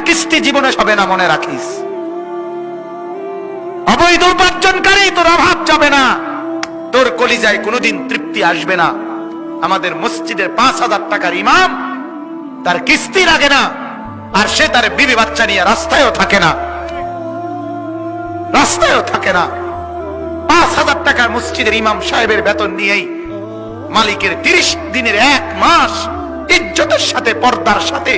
কিস্তি জীবনে হবে না, মনে রাখিস। অবৈধ উপার্জনকারী তোর অভাব যাবে না, তোর কলিজায় কোনোদিন তৃপ্তি আসবে না। আমাদের মসজিদের 5,000 টাকার ইমাম, তার কিস্তি লাগে না, আর সে তার বিবি বাচ্চা নিয়ে রাস্তায়ও থাকে না, রাস্তায়ও থাকে না। 5,000 টাকার মসজিদের ইমাম সাহেবের বেতন নিয়েই মালিকের 30 দিনের 1 মাস ইজ্জতের সাথে, পর্দার সাথে,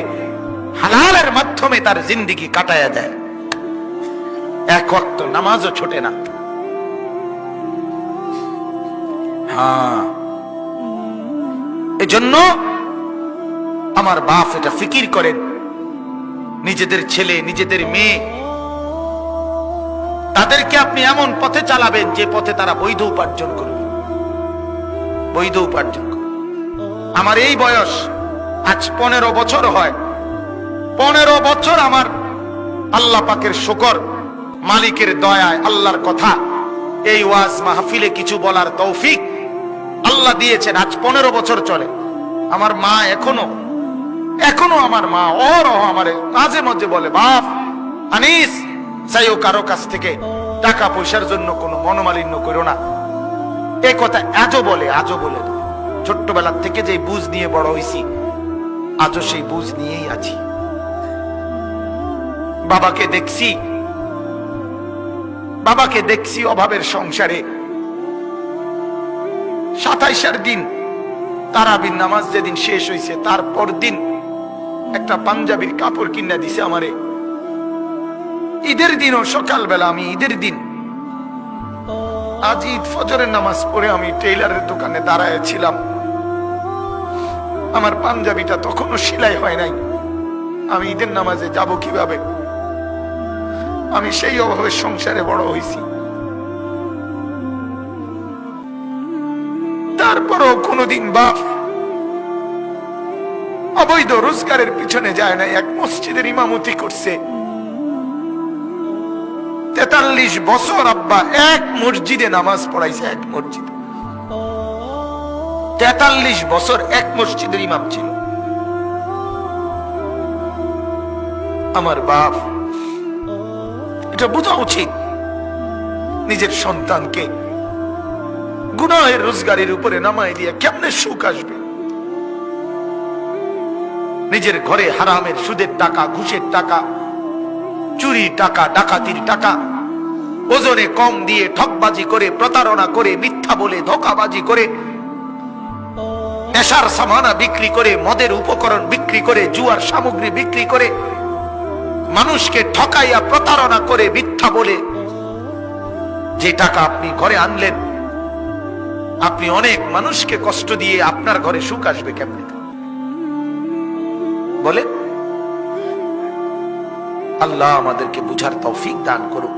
হালালের মাধ্যমে তার জিন্দেগি কাটায়া দেয়। এক ওয়াক্ত নামাজও ছোটে না। হ্যাঁ, এজন্য আমার বাপ এটা ফিকির করেন, নিজেদের ছেলে, নিজেদের মেয়ে, তাদেরকে আপনি এমন পথে চালাবেন যে পথে তারা বৈধ উপার্জন করবে, বৈধ উপার্জন করবে। আমার এই বয়স আজ 15 বছর হয়, 15 বছর আমার আল্লাহ পাকের শুকর, মালিকের দয়ায়, আল্লাহর কথা, এই ওয়াজ মাহফিলে কিছু বলার তৌফিক আল্লাহ দিয়েছেন। আজ 15 বছর চলে। আমার মা এখনো আমার মা অরহ আমারে মাঝে মাঝে বলে, বাপ আনিস, চাইও কারো কাছ থেকে টাকা পয়সার জন্য কোনো মনোমালিন্য করো না। এই কথা আজও বলে। ছোট্টবেলার থেকে যে বুঝ নিয়ে বড় হইছি, আজও সেই বুঝ নিয়েই আছি। বাবাকে দেখছি অভাবের সংসারে। 27 দিন তারাবির নামাজ যেদিন শেষ হয়েছে, তারপর দিন একটা পাঞ্জাবির কাপড় কিনা দিছে আমারে। ঈদের দিনও সকালবেলা, আমি ঈদের দিন, আজ ঈদ ফজরের নামাজ পড়ে আমি টেইলারের দোকানে দাঁড়ায় ছিলাম। আমার পাঞ্জাবিটা তখনও সেলাই হয় নাই। আমি ঈদের নামাজে যাব কিভাবে? আমি সেই অভাবের সংসারে বড় হয়েছি। তারপরও কোনদিন বাপ অবৈধ রোজগারের পিছনে যায় না। এক মসজিদের ইমামতি করছে 43 বছর। আব্বা এক মসজিদে নামাজ পড়াইছে, এক মসজিদ। 43 বছর এক মসজিদের ইমাম ছিল আমার বাপ। এটা বোঝা উচিত, নিজের সন্তানকে গুনাহের রোজগারের উপরে নামাই দিয়ে কেমনে সুখ আসবে? নিজের ঘরে হারামের, সুদের টাকা, ঘুষের টাকা, চুরির টাকা, ডাকাতির টাকা, ওজনে কম দিয়ে ঠকবাজি করে, প্রতারণা করে, মিথ্যা বলে, ধোঁকাবাজি করে, নেশার সামানা বিক্রি করে, মদের উপকরণ বিক্রি করে, জুয়ার সামগ্রী বিক্রি করে, মানুষকে ঠকাইয়া, প্রতারণা করে, মিথ্যা বলে যে টাকা আপনি ঘরে আনলেন, আপনি অনেক মানুষকে কষ্ট দিয়ে আপনার ঘরে সুখ আসবে কেমনে বলে? আল্লাহ আমাদেরকে বুঝার তৌফিক দান করুন।